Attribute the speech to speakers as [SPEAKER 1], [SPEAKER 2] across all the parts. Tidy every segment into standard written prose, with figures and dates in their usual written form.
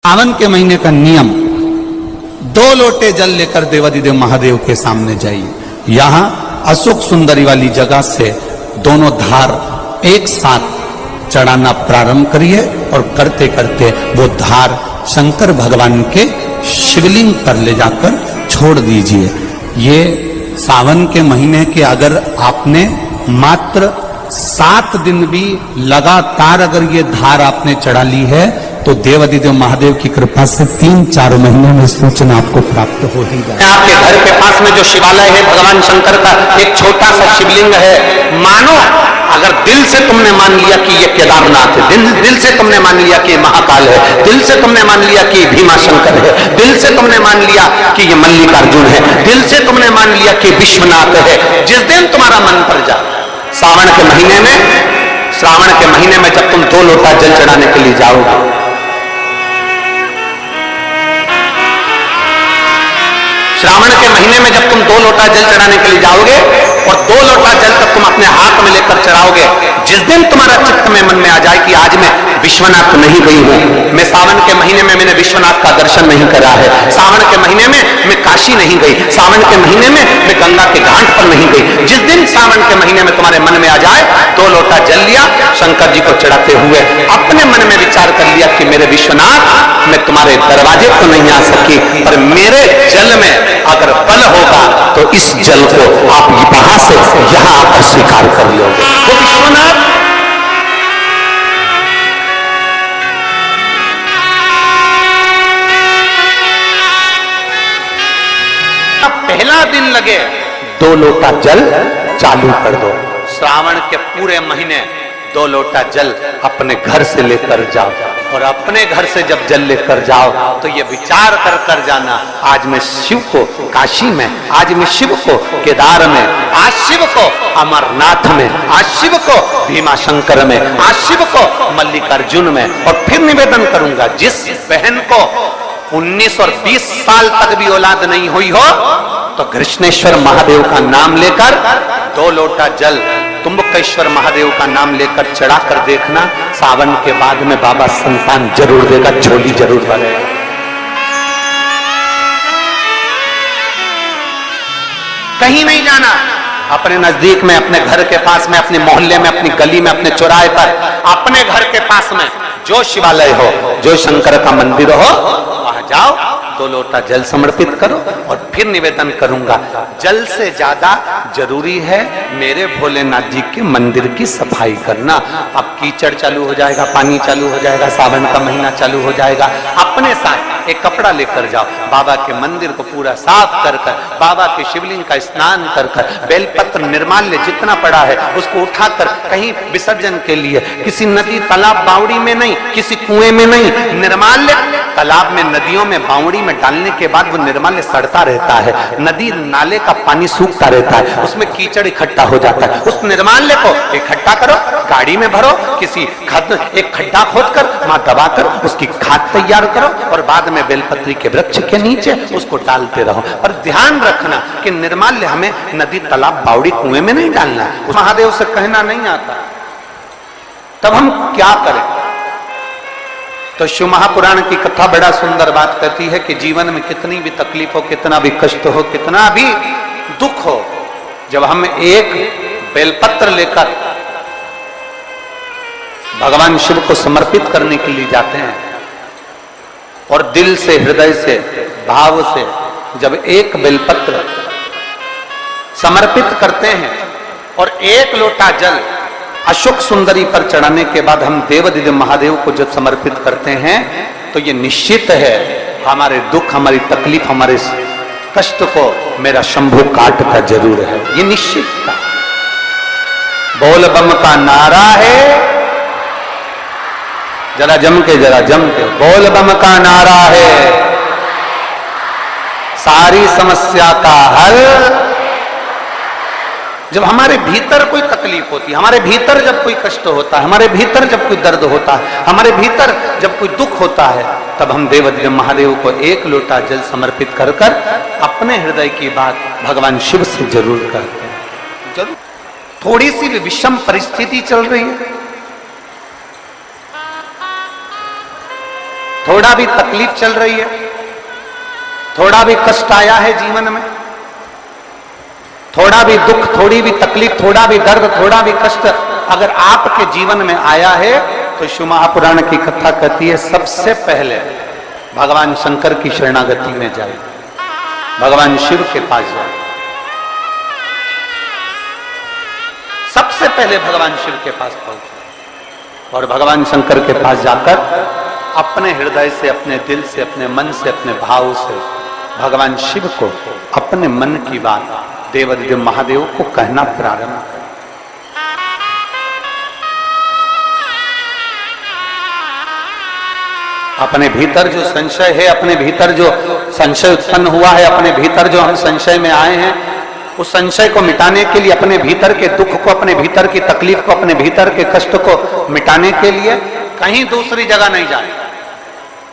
[SPEAKER 1] सावन के महीने का नियम, 2 लोटे जल लेकर देवादिदेव महादेव के सामने जाइए। यहां अशोक सुंदरी वाली जगह से दोनों धार एक साथ चढ़ाना प्रारंभ करिए और करते करते वो धार शंकर भगवान के शिवलिंग पर ले जाकर छोड़ दीजिए। ये सावन के महीने के अगर आपने मात्र 7 दिन भी लगातार अगर ये धार आपने चढ़ा ली है तो देवादिदेव महादेव की कृपा से 3-4 महीने में सूचना आपको प्राप्त हो ही जाए।
[SPEAKER 2] आपके घर के पास में जो शिवालय है भगवान शंकर का एक छोटा सा शिवलिंग है। मानो अगर दिल से तुमने मान लिया कि ये केदारनाथ है, दिल से तुमने मान लिया कि महाकाल है, दिल से तुमने मान लिया कि भीमा शंकर है, दिल से तुमने मान लिया कि ये मल्लिकार्जुन है, दिल से तुमने मान लिया कि विश्वनाथ है। जिस दिन तुम्हारा मन पर जाए, श्रावण के महीने में जब तुम 2 लोटा जल चढ़ाने के लिए जाओगे, श्रावण के महीने में जब तुम 2 लोटा जल चढ़ाने के लिए जाओगे और 2 लोटा जल तक तुम अपने हाथ में लेकर चढ़ाओगे, जिस दिन तुम्हारा चित्त में मन में आ जाए कि आज मैं विश्वनाथ नहीं गई हूं, मैं सावन के महीने में मैंने विश्वनाथ का दर्शन नहीं करा है, सावन के महीने में मैं काशी नहीं गई, सावन के महीने में मैं गंगा के घाट पर नहीं गई, जिस दिन सावन के महीने में तुम्हारे मन में आ जाए 2 लोटा जल लिया, शंकर जी को चढ़ाते हुए अपने मन में विचार कर लिया कि मेरे विश्वनाथ मैं तुम्हारे दरवाजे तो नहीं आ सकी, पर मेरे जल में अगर बल होगा तो इस जल को आप वहां से यहां आकर स्वीकार कर लोगे। तो विश्वनाथ पहला दिन लगे 2 लोटा जल चालू कर दो। श्रावण के पूरे महीने 2 लोटा जल अपने घर से लेकर जाओ और अपने घर से जब जल लेकर जाओ तो ये विचार कर कर जाना, आज मैं शिव को काशी में, आज मैं शिव को केदार में, आज शिव को अमरनाथ में, आज शिव को भीमा शंकर में, आज शिव को मल्लिकार्जुन में। और फिर निवेदन करूंगा, जिस बहन को 19 और 20 साल तक भी औलाद नहीं हुई हो तो कृष्णेश्वर महादेव का नाम लेकर 2 लोटा जल तुम्बकेश्वर महादेव का नाम लेकर चढ़ा कर देखना, सावन के बाद में बाबा संतान जरूर देगा, झोली जरूर भरेगा। कहीं नहीं जाना, अपने नजदीक में, अपने घर के पास में, अपने मोहल्ले में, अपनी गली में, अपने चौराहे पर, अपने घर के पास में जो शिवालय हो, जो शंकर का मंदिर हो, वहां जाओ, 2 लोटा जल समर्पित करो और फिर निवेदन करूंगा, जल से ज्यादा जरूरी है मेरे भोलेनाथ जी के मंदिर की सफाई करना। अब कीचड़ चालू हो जाएगा, पानी चालू हो जाएगा, सावन का महीना चालू हो जाएगा, अपने साथ एक कपड़ा लेकर जाओ, बाबा के मंदिर को पूरा साफ कर कर, बाबा के शिवलिंग का स्नान कर कर, बेलपत्र निर्माल्य जितना पड़ा है उसको उठाकर कहीं विसर्जन के लिए, किसी नदी तालाब बावड़ी में नहीं, किसी कुएं में नहीं, निर्माल्य तालाब में, नदियों में, बावड़ी में डालने के बाद वो निर्माल्य सड़ता रहता है, नदी नाले का पानी सूखता रहता है, उसमें कीचड़ इकट्ठा हो जाता है। उस निर्माल्य को इकट्ठा करो, गाड़ी में भरो, किसी एक खड्डा खोदकर वहां दबाकर उसकी खाद तैयार करो और बाद में बेलपत्री के वृक्ष के नीचे उसको डालते रहो। और ध्यान रखना कि निर्माल्य हमें नदी तालाब बावड़ी कुएं में नहीं डालना, महादेव से कहना नहीं आता। तब हम क्या करें? तो शिव महापुराण की कथा बड़ा सुंदर बात कहती है कि जीवन में कितनी भी तकलीफ हो, कितना भी कष्ट हो, कितना भी दुख हो, जब हम एक बेलपत्र लेकर भगवान शिव को समर्पित करने के लिए जाते हैं और दिल से, हृदय से, भाव से जब एक बेलपत्र समर्पित करते हैं और 1 लोटा जल अशोक सुंदरी पर चढ़ाने के बाद हम देवादिदेव महादेव को जब समर्पित करते हैं तो ये निश्चित है हमारे दुख, हमारी तकलीफ, हमारे कष्ट को मेरा शंभु काट का जरूर है, ये निश्चित था। बोल बम का नारा है, जरा जम के बोल बम का नारा है, सारी समस्या का हल। जब हमारे भीतर कोई तकलीफ होती है, हमारे भीतर जब कोई कष्ट होता है, हमारे भीतर जब कोई दर्द होता है, हमारे भीतर जब कोई दुख होता है, तब हम देवादिदेव महादेव को 1 लोटा जल समर्पित कर कर अपने हृदय की बात भगवान शिव से जरूर करते हैं। जरूर थोड़ी सी भी विषम परिस्थिति चल रही है, थोड़ी थोड़ा भी तकलीफ चल रही है, थोड़ा भी कष्ट आया है जीवन में, थोड़ा भी दुख, थोड़ी भी तकलीफ, थोड़ा भी दर्द, थोड़ा भी कष्ट अगर आपके जीवन में आया है तो शिव महापुराण की कथा कहती है सबसे पहले भगवान शंकर की शरणागति में जाए, भगवान शिव के पास जाए। सबसे पहले भगवान शिव के पास पहुंचे और भगवान शंकर के पास जाकर अपने हृदय से, अपने दिल से, अपने मन से, अपने भाव से भगवान शिव को अपने मन की बात देवादिदेव महादेव को कहना प्रारंभ करें। अपने भीतर जो संशय है, अपने भीतर जो संशय उत्पन्न हुआ है, अपने भीतर जो हम संशय में आए हैं, उस संशय को मिटाने के लिए, अपने भीतर के दुख को, अपने भीतर की तकलीफ को, अपने भीतर के कष्ट को मिटाने के लिए कहीं दूसरी जगह नहीं जाए।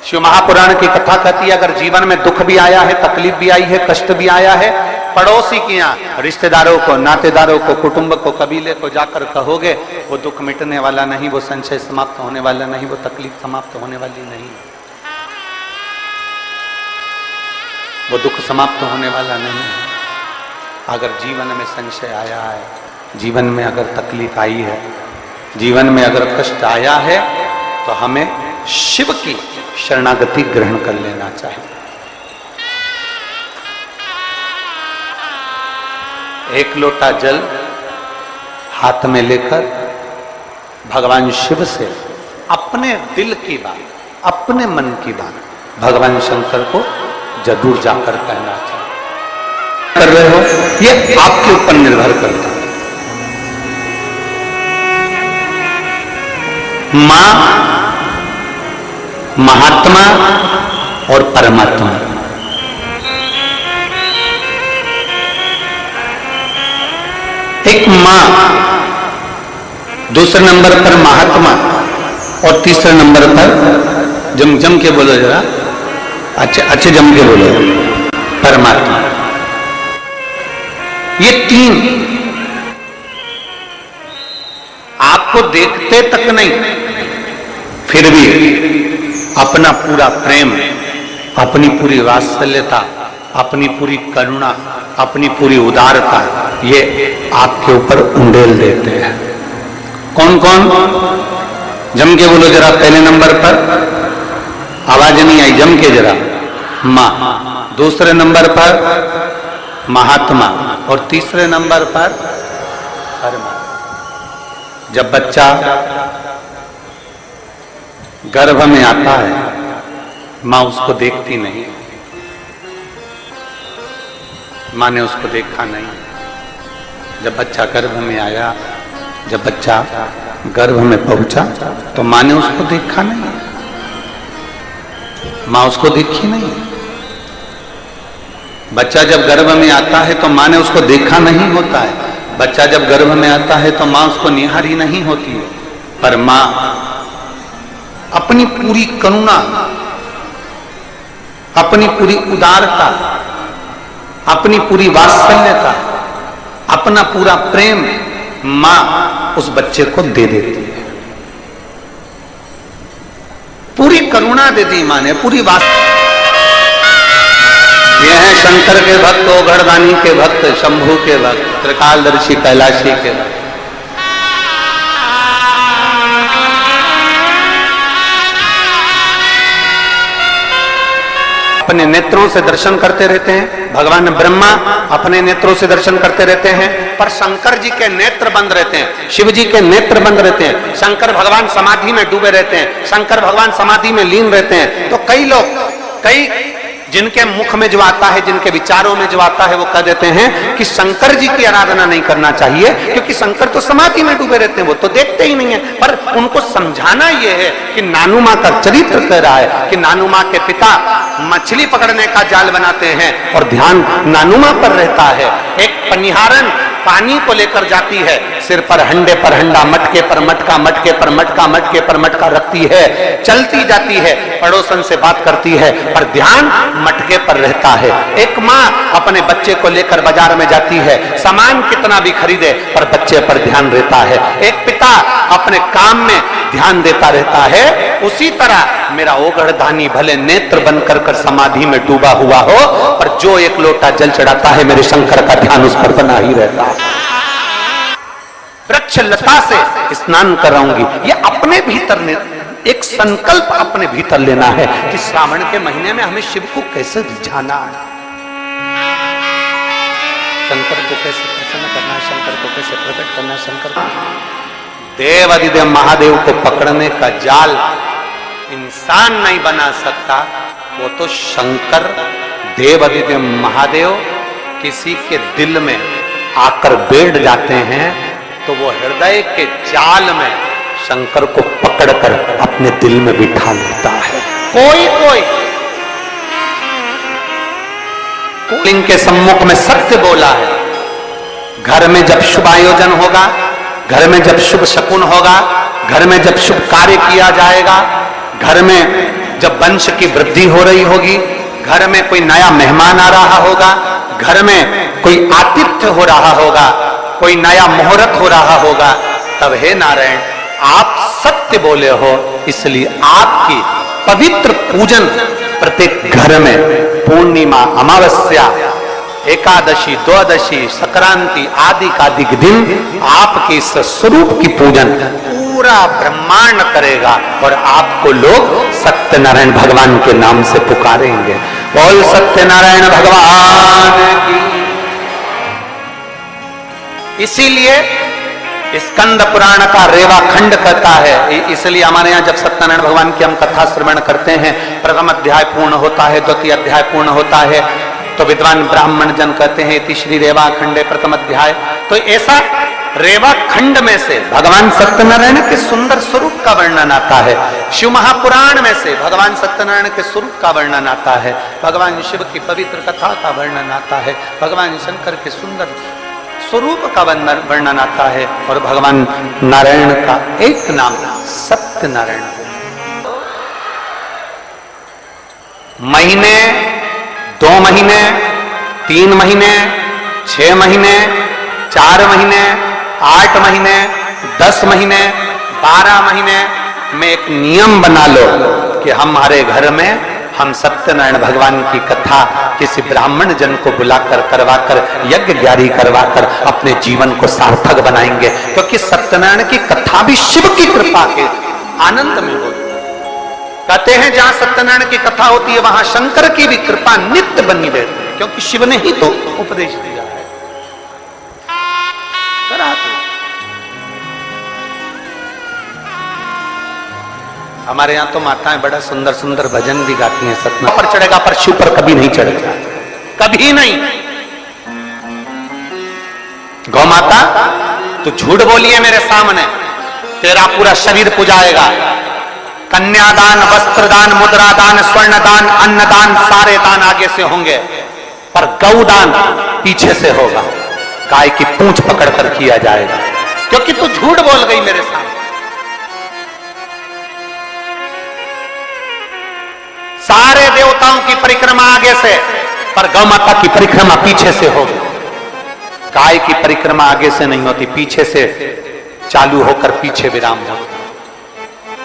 [SPEAKER 2] शिव महापुराण की कथा कहती है अगर जीवन में दुख भी आया है, तकलीफ भी आई है, कष्ट भी आया है, पड़ोसी के यहाँ, रिश्तेदारों को, नातेदारों को, कुटुंब को, कबीले को जाकर कहोगे, वो दुख मिटने वाला नहीं, वो संशय समाप्त होने वाला नहीं, वो तकलीफ समाप्त होने वाली नहीं, वो दुख समाप्त होने वाला नहीं है। अगर जीवन में संशय आया है, जीवन में अगर तकलीफ आई है, जीवन में अगर कष्ट आया है, तो हमें शिव की शरणागति ग्रहण कर लेना चाहिए। एक लोटा जल हाथ में लेकर भगवान शिव से अपने दिल की बात, अपने मन की बात भगवान शंकर को जरूर जाकर कहना चाहिए। कर रहे हो ये आपके ऊपर निर्भर करता है। मां, महात्मा और परमात्मा, एक मां, दूसरे नंबर पर महात्मा और तीसरे नंबर पर जम के बोलो जरा, अच्छे जम के बोलो, परमात्मा। ये तीन आपको देखते तक नहीं, फिर भी अपना पूरा प्रेम, अपनी पूरी वात्सल्यता, अपनी पूरी करुणा, अपनी पूरी उदारता ये आपके ऊपर उंडेल देते हैं। कौन कौन? जम के बोलो जरा। पहले नंबर पर आवाज नहीं आई, जम के जरा। मां, दूसरे नंबर पर महात्मा और तीसरे नंबर पर परमात्मा। जब बच्चा गर्भ में आता है, मां उसको देखती नहीं, मां ने उसको देखा नहीं। जब बच्चा गर्भ में आया, जब बच्चा गर्भ में पहुंचा, तो मां ने उसको देखा नहीं, मां उसको देखी नहीं। बच्चा जब गर्भ में आता है तो मां ने उसको देखा नहीं होता है। बच्चा जब गर्भ में आता है तो मां उसको निहारी नहीं होती है, पर मां अपनी पूरी करुणा, अपनी पूरी उदारता, अपनी पूरी वात्सल्यता, अपना पूरा प्रेम मां उस बच्चे को दे देती है। पूरी करुणा दे दी मां ने, पूरी वात्सल्य। ये हैं शंकर के भक्त, ओघड़दानी के भक्त, शंभू के भक्त, त्रिकालदर्शी कैलाशी के भक्त। अपने नेत्रों से दर्शन करते रहते हैं। भगवान ब्रह्मा अपने नेत्रों से दर्शन करते रहते हैं, पर शंकर जी के नेत्र बंद रहते हैं, शिव जी के नेत्र बंद रहते हैं। शंकर भगवान समाधि में डूबे रहते हैं, शंकर भगवान समाधि में लीन रहते हैं। तो कई लोग, कई जिनके मुख में जो आता है, जिनके विचारों में जो आता है, वो कह देते हैं कि शंकर जी की आराधना नहीं करना चाहिए, क्योंकि शंकर तो समाधि में डूबे रहते हैं, वो तो देखते ही नहीं है। पर उनको समझाना यह है कि नानू मां का चरित्र कह रहा है कि नानू मां के पिता मछली पकड़ने का जाल बनाते हैं और ध्यान नानू मां पर रहता है। एक पनिहारन पानी को लेकर जाती है, सिर पर हंडे पर हंडा, मटके पर मटका, मटके पर मटका, मटके पर मटका रखती है, चलती जाती है, पड़ोसन से बात करती है, पर ध्यान मटके पर रहता है। एक माँ अपने बच्चे को लेकर बाजार में जाती है, सामान कितना भी खरीदे पर बच्चे पर ध्यान रहता है। एक पिता अपने काम में ध्यान देता रहता है। उसी तरह मेरा ओगढ़धानी भले नेत्र बनकर कर समाधि में डूबा हुआ हो, पर जो एक लोटा जल चढ़ाता है मेरे शंकर का ध्यान उस पर बना ही रहता है। वृक्ष लता से स्नान कराऊंगी, ये अपने भीतर एक संकल्प अपने भीतर लेना है कि श्रावण के महीने में हमें शिव को कैसे रिझाना है, शंकर को कैसे प्रसन्न करना है, शंकर को कैसे प्रकट करना है। शंकर को देव अधिदेव महादेव को पकड़ने का जाल इंसान नहीं बना सकता, वो तो शंकर देव अधिदेव महादेव किसी के दिल में आकर बैठ जाते हैं तो वो हृदय के जाल में शंकर को पकड़कर अपने दिल में बिठा लेता है। कोई कोई लिंग के सम्मुख में सत्य बोला है। घर में जब शुभ आयोजन होगा, घर में जब शुभ शकुन होगा, घर में जब शुभ कार्य किया जाएगा, घर में जब वंश की वृद्धि हो रही होगी, घर में कोई नया मेहमान आ रहा होगा, घर में कोई आतिथ्य हो रहा होगा, कोई नया मुहूर्त हो रहा होगा, तब हे नारायण आप सत्य बोले हो, इसलिए आपकी पवित्र पूजन प्रत्येक घर में पूर्णिमा, अमावस्या, एकादशी, द्वादशी, संक्रांति आदि का अधिक दिन आपके इस स्वरूप की पूजन पूरा ब्रह्मांड करेगा और आपको लोग सत्यनारायण भगवान के नाम से पुकारेंगे। बोल सत्यनारायण भगवान की। इसीलिए स्कंद पुराण का रेवा खंड कहता है, इसलिए हमारे यहाँ जब सत्यनारायण भगवान की हम कथा श्रवण करते हैं, प्रथम अध्याय पूर्ण होता है, द्वितीय अध्याय पूर्ण होता है, तो विद्वान ब्राह्मण जन कहते हैं इति श्री रेवा खंडे प्रथम अध्याय। तो ऐसा रेवा खंड में से भगवान सत्यनारायण के सुंदर स्वरूप का वर्णन आता है, शिव महापुराण में से भगवान सत्यनारायण के स्वरूप का वर्णन आता है, भगवान शिव की पवित्र कथा का वर्णन आता है, भगवान शंकर के सुंदर स्वरूप का वर्णन आता है, और भगवान नारायण का एक नाम सत्यनारायण है। महीने, 2 महीने, 3 महीने, 6 महीने, 4 महीने, 8 महीने, 10 महीने, 12 महीने में एक नियम बना लो कि हमारे घर में हम सत्यनारायण भगवान की कथा किसी ब्राह्मण जन को बुलाकर करवाकर यज्ञ ग्यारी करवाकर अपने जीवन को सार्थक बनाएंगे, क्योंकि सत्यनारायण की कथा भी शिव की कृपा के आनंद में होती है। कहते हैं जहां सत्यनारायण की कथा होती है वहां शंकर की भी कृपा नित्य बनी रहती है, क्योंकि शिव ने ही तो उपदेश दिया है। हमारे यहाँ तो माताएं बड़ा सुंदर सुंदर भजन भी गाती हैं। सतना पर चढ़ेगा पर शिव पर कभी नहीं चढ़ेगा, कभी नहीं। गौ माता तू झूठ बोली है मेरे सामने, तेरा पूरा शरीर पुजाएगा। कन्यादान, वस्त्रदान, मुद्रादान, स्वर्णदान, अन्नदान, सारे दान आगे से होंगे, पर गौदान पीछे से होगा। गाय की पूंछ पकड़कर किया जाएगा, क्योंकि तू झूठ बोल गई मेरे सामने। सारे देवताओं की परिक्रमा आगे से, पर गौ माता की परिक्रमा पीछे से होगी। गाय की परिक्रमा आगे से नहीं होती, पीछे से चालू होकर पीछे विराम होता।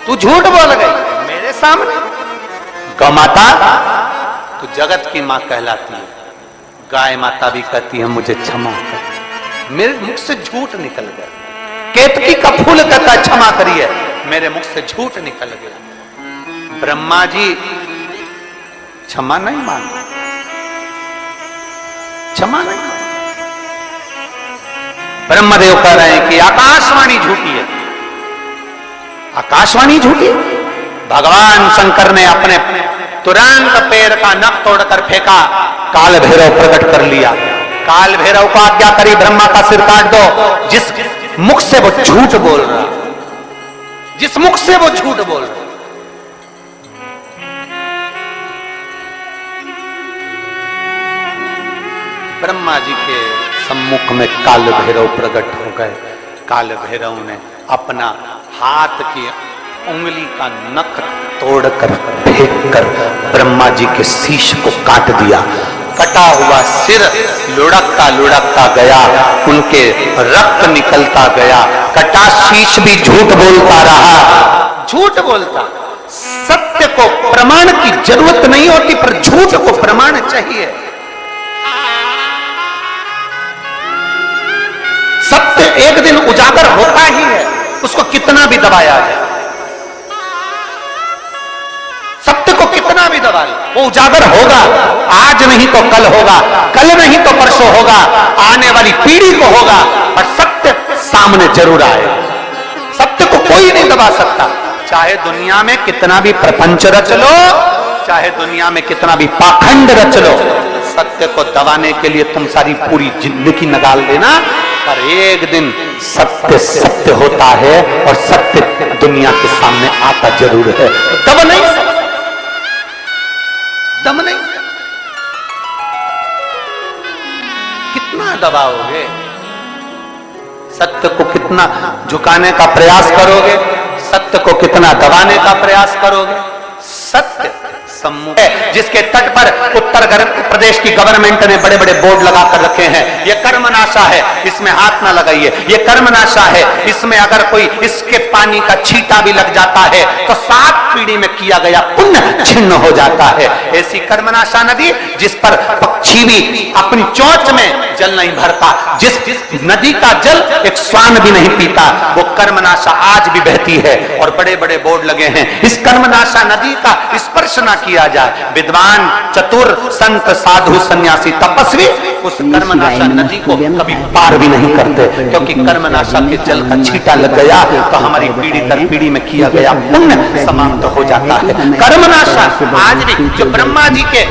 [SPEAKER 2] तू झूठ बोल गई मेरे सामने। गौ माता तू जगत की मां कहलाती है। गाय माता भी कहती है मुझे क्षमा कर, मेरे मुख से झूठ निकल गया। केतकी का फूल कहता क्षमा करिए, मेरे मुख से झूठ निकल गया। ब्रह्मा जी क्षमा नहीं मांगे, क्षमा नहीं। ब्रह्मदेव कह रहे हैं कि आकाशवाणी झूठी है। आकाशवाणी झूठी? भगवान शंकर ने अपने तुरंत पैर का नख तोड़कर फेंका, काल भैरव प्रकट कर लिया। काल भैरव को आज्ञा करी ब्रह्मा का सिर काट दो। जिस मुख से वो झूठ बोल रहा, जिस मुख से वो झूठ बोल रहा, ब्रह्मा जी के सम्मुख में काल भैरव प्रकट हो गए। काल भैरव ने अपना हाथ की उंगली का नख तोड़कर फेंककर ब्रह्मा जी के शीश को काट दिया। कटा हुआ सिर लुढ़कता लुढ़कता गया, उनके रक्त निकलता गया। कटा शीश भी झूठ बोलता रहा, झूठ बोलता। सत्य को प्रमाण की जरूरत नहीं होती, पर झूठ को प्रमाण चाहिए। सत्य एक दिन उजागर होता ही है, उसको कितना भी दबाया जाए, सत्य को कितना भी दबा ले वो उजागर होगा। आज नहीं तो कल होगा, कल नहीं तो परसों होगा, आने वाली पीढ़ी को होगा, और सत्य सामने जरूर आए। सत्य को कोई नहीं दबा सकता, चाहे दुनिया में कितना भी प्रपंच रच लो, चाहे दुनिया में कितना भी पाखंड रच लो, सत्य को दबाने के लिए तुम सारी पूरी जिंदगी निकाल देना, पर एक दिन सत्य सत्य होता है और सत्य दुनिया के सामने आता जरूर है। दब नहीं सकता, दम नहीं। कितना दबाओगे, सत्य को कितना झुकाने का प्रयास करोगे, सत्य को कितना दबाने का प्रयास करोगे। सत्य सम्मुख है, जिसके तट पर उत्तर प्रदेश की गवर्नमेंट ने बड़े बड़े बोर्ड लगाकर रखे हैं, यह कर्मनाशा है, इसमें हाथ ना लगाइए, यह कर्मनाशा है, इसमें अगर कोई इसके पानी का छींटा भी लग जाता है तो 7 पीढ़ी में किया गया पुण्य छिन्न हो जाता है। ऐसी कर्मनाशा नदी जिस पर पक्षी भी अपनी चोंच में जल नहीं भरता, जिस नदी का जल एक श्वान भी नहीं पीता, वो कर्मनाशा आज भी बहती है और बड़े बड़े बोर्ड लगे हैं। इस कर्मनाशा नदी का स्पर्श ना किया जाए। विद्वान, चतुर, संत, साधु, सन्यासी, तपस्वी उस कर्मनाशा नदी को कभी पार भी नहीं करते, क्योंकि कर्मनाशा के जल का छींटा लग गया तो हमारी पीढ़ी दर पीढ़ी में किया गया पुण्य समाप्त हो जाता है। कर्मनाशा आज भी जो ब्रह्मा जी के